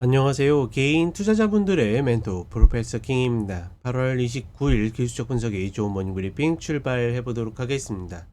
안녕하세요. 개인 투자자분들의 멘토 프로페서 킹입니다. 8월 29일 기술적 분석의 좋은 모닝 브리핑 출발해 보도록 하겠습니다.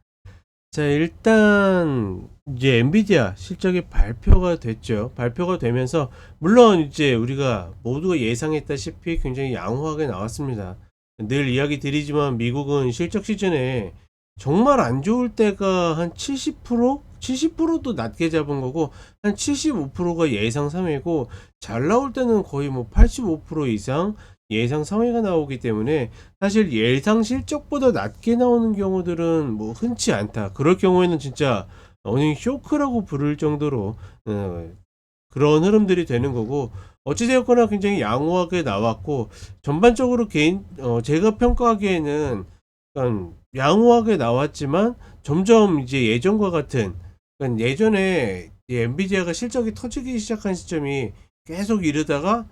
자, 일단 이제 엔비디아 실적이 발표가 됐죠. 발표가 되면서 물론 이제 우리가 모두가 예상했다시피 굉장히 양호하게 나왔습니다. 늘 이야기 드리지만 미국은 실적 시즌에 정말 안 좋을 때가 한 70%? 70%도 낮게 잡은 거고 한 75%가 예상 상회고 잘 나올 때는 거의 뭐 85% 이상 예상 상회가 나오기 때문에 사실 예상 실적보다 낮게 나오는 경우들은 뭐 흔치 않다. 그럴 경우에는 진짜 어닝 쇼크라고 부를 정도로 그런 흐름들이 되는 거고, 어찌되었거나 굉장히 양호하게 나왔고, 전반적으로 제가 평가하기에는 약간 양호하게 나왔지만 점점 이제 예전과 같은, 그러니까 예전에 이 엔비디아가 실적이 터지기 시작한 시점이 계속 이르다가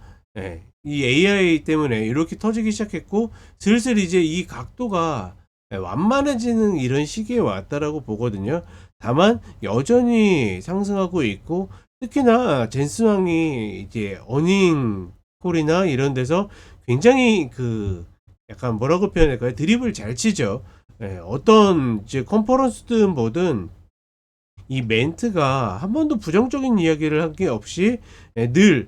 이 AI 때문에 이렇게 터지기 시작했고, 슬슬 이제 이 각도가 완만해지는 이런 시기에 왔다라고 보거든요. 다만 여전히 상승하고 있고, 특히나 젠스왕이 이제 어닝 콜이나 이런 데서 굉장히 약간 뭐라고 표현할까요? 드립을 잘 치죠. 어떤 이제 컨퍼런스든 뭐든 이 멘트가 한 번도 부정적인 이야기를 한 게 없이 늘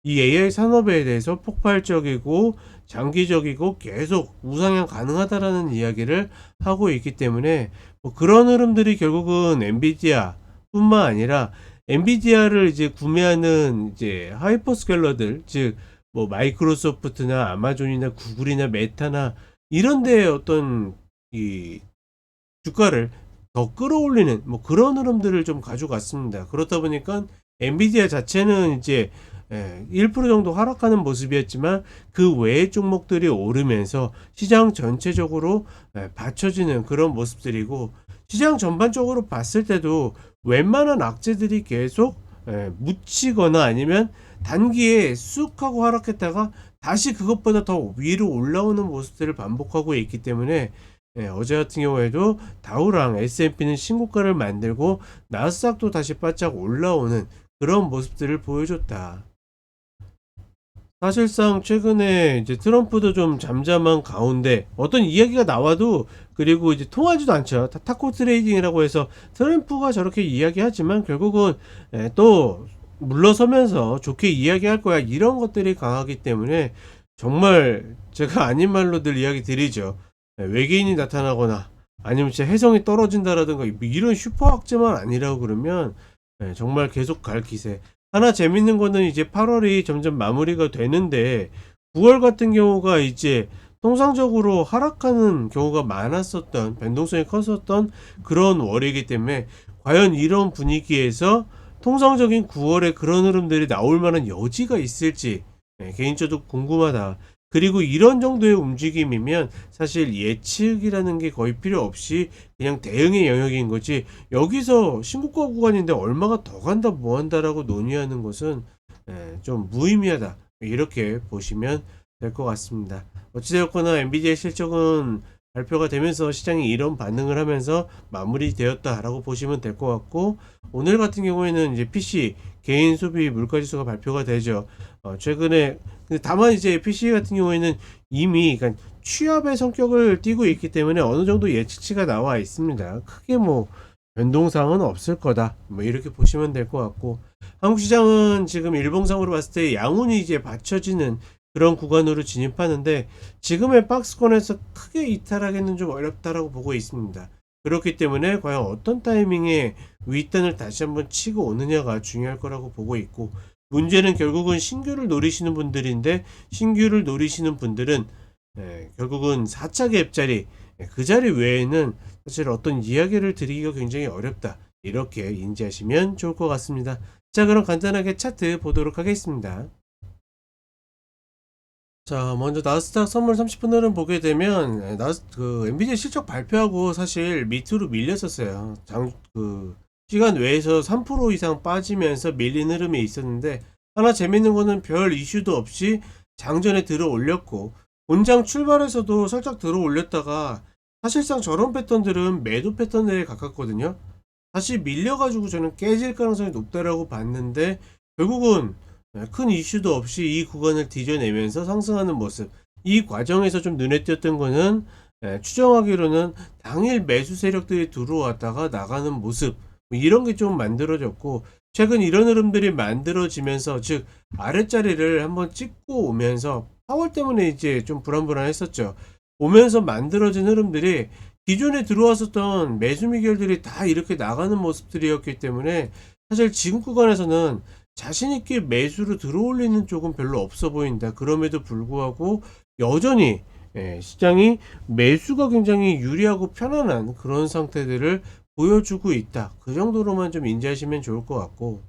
이 AI 산업에 대해서 폭발적이고 장기적이고 계속 우상향 가능하다라는 이야기를 하고 있기 때문에 뭐 그런 흐름들이 결국은 엔비디아 뿐만 아니라 엔비디아를 이제 구매하는 이제 하이퍼스케일러들, 즉 뭐 마이크로소프트나 아마존이나 구글이나 메타나 이런 데에 어떤 이 주가를 더 끌어올리는 뭐 그런 흐름들을 좀 가져갔습니다. 그렇다 보니까 엔비디아 자체는 이제 1% 정도 하락하는 모습이었지만 그 외의 종목들이 오르면서 시장 전체적으로 받쳐지는 그런 모습들이고, 시장 전반적으로 봤을 때도 웬만한 악재들이 계속 묻히거나 아니면 단기에 쑥 하고 하락했다가 다시 그것보다 더 위로 올라오는 모습들을 반복하고 있기 때문에 어제 같은 경우에도 다우랑 S&P는 신고가를 만들고 나스닥도 다시 바짝 올라오는 그런 모습들을 보여줬다. 사실상 최근에 이제 트럼프도 좀 잠잠한 가운데 어떤 이야기가 나와도, 그리고 이제 통하지도 않죠. 타코 트레이딩이라고 해서 트럼프가 저렇게 이야기하지만 결국은 또 물러서면서 좋게 이야기할 거야, 이런 것들이 강하기 때문에 정말 제가 아닌 말로 늘 이야기 드리죠. 외계인이 나타나거나 아니면 진짜 해성이 떨어진다라든가 이런 슈퍼 악재만 아니라고 그러면 정말 계속 갈 기세. 하나 재밌는 거는 이제 8월이 점점 마무리가 되는데 9월 같은 경우가 이제 통상적으로 하락하는 경우가 많았었던, 변동성이 컸었던 그런 월이기 때문에 과연 이런 분위기에서 통상적인 9월에 그런 흐름들이 나올 만한 여지가 있을지 개인적으로 궁금하다. 그리고 이런 정도의 움직임이면 사실 예측이라는 게 거의 필요 없이 그냥 대응의 영역인 거지, 여기서 신고가 구간인데 얼마가 더 간다 뭐 한다라고 논의하는 것은 좀 무의미하다, 이렇게 보시면 될 것 같습니다. 어찌되었거나 엔비디아 실적은 발표가 되면서 시장이 이런 반응을 하면서 마무리되었다라고 보시면 될 것 같고, 오늘 같은 경우에는 이제 PC 개인 소비 물가지수가 발표가 되죠. 최근에 다만 이제 PC 같은 경우에는 이미 그러니까 취합의 성격을 띠고 있기 때문에 어느 정도 예측치가 나와 있습니다. 크게 뭐 변동사항은 없을 거다, 뭐 이렇게 보시면 될 것 같고, 한국 시장은 지금 일봉상으로 봤을 때 양운이 이제 받쳐지는 그런 구간으로 진입하는데 지금의 박스권에서 크게 이탈하기는 좀 어렵다라고 보고 있습니다. 그렇기 때문에 과연 어떤 타이밍에 윗단을 다시 한번 치고 오느냐가 중요할 거라고 보고 있고, 문제는 결국은 신규를 노리시는 분들인데, 신규를 노리시는 분들은 결국은 4차 갭 자리, 그 자리 외에는 사실 어떤 이야기를 드리기가 굉장히 어렵다, 이렇게 인지하시면 좋을 것 같습니다. 자, 그럼 간단하게 차트 보도록 하겠습니다. 자, 먼저 나스닥 선물 30분 흐름 보게 되면 엔비디아 실적 발표하고 사실 밑으로 밀렸었어요. 시간 외에서 3% 이상 빠지면서 밀린 흐름이 있었는데, 하나 재밌는 거는 별 이슈도 없이 장전에 들어 올렸고, 본장 출발에서도 살짝 들어 올렸다가 사실상 저런 패턴들은 매도 패턴에 가깝거든요. 다시 밀려가지고 저는 깨질 가능성이 높다라고 봤는데 결국은 큰 이슈도 없이 이 구간을 뒤져내면서 상승하는 모습. 이 과정에서 좀 눈에 띄었던 거는 추정하기로는 당일 매수 세력들이 들어왔다가 나가는 모습, 뭐 이런 게 좀 만들어졌고, 최근 이런 흐름들이 만들어지면서, 즉 아랫자리를 한번 찍고 오면서 파월 때문에 이제 좀 불안불안했었죠. 오면서 만들어진 흐름들이 기존에 들어왔었던 매수 미결들이 다 이렇게 나가는 모습들이었기 때문에, 사실 지금 구간에서는 자신 있게 매수로 들어올리는 쪽은 별로 없어 보인다. 그럼에도 불구하고 여전히 시장이 매수가 굉장히 유리하고 편안한 그런 상태들을 보여주고 있다. 그 정도로만 좀 인지하시면 좋을 것 같고,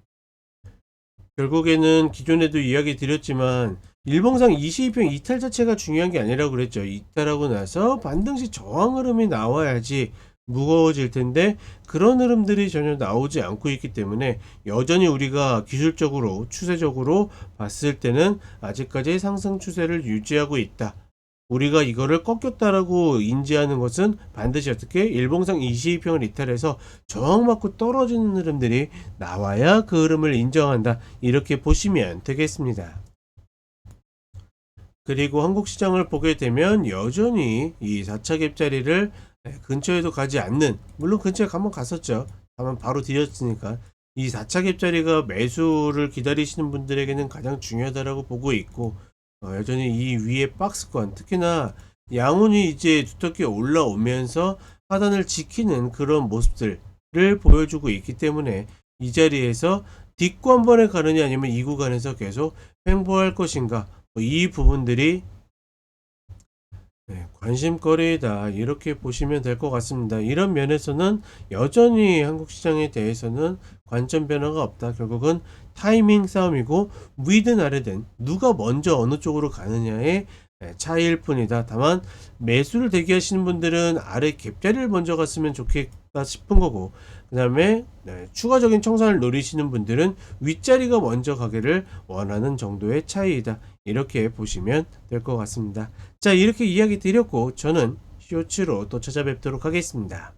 결국에는 기존에도 이야기 드렸지만 일봉상 22평 이탈 자체가 중요한 게 아니라고 그랬죠. 이탈하고 나서 반등시 저항 흐름이 나와야지 무거워질 텐데, 그런 흐름들이 전혀 나오지 않고 있기 때문에 여전히 우리가 기술적으로 추세적으로 봤을 때는 아직까지 상승 추세를 유지하고 있다. 우리가 이거를 꺾였다라고 인지하는 것은 반드시 어떻게 일봉상 22평을 이탈해서 저항받고 떨어지는 흐름들이 나와야 그 흐름을 인정한다. 이렇게 보시면 되겠습니다. 그리고 한국 시장을 보게 되면 여전히 이 4차 갭자리를 근처에도 가지 않는, 물론 근처에 한번 갔었죠. 다만 바로 뒤졌으니까 이 4차 갭자리가 매수를 기다리시는 분들에게는 가장 중요하다라고 보고 있고, 여전히 이 위에 박스권, 특히나 양운이 이제 두텁게 올라오면서 하단을 지키는 그런 모습들을 보여주고 있기 때문에 이 자리에서 딛고 한 번에 가느냐 아니면 이 구간에서 계속 횡보할 것인가, 이 부분들이 관심거리다, 이렇게 보시면 될 것 같습니다. 이런 면에서는 여전히 한국 시장에 대해서는 관점 변화가 없다. 결국은 타이밍 싸움이고, 위든 아래든 누가 먼저 어느 쪽으로 가느냐의 차이일 뿐이다. 다만 매수를 대기하시는 분들은 아래 갭자리를 먼저 갔으면 좋겠다 싶은 거고, 그 다음에 추가적인 청산을 노리시는 분들은 윗자리가 먼저 가기를 원하는 정도의 차이이다. 이렇게 보시면 될 것 같습니다. 자, 이렇게 이야기 드렸고 저는 쇼츠로 또 찾아뵙도록 하겠습니다.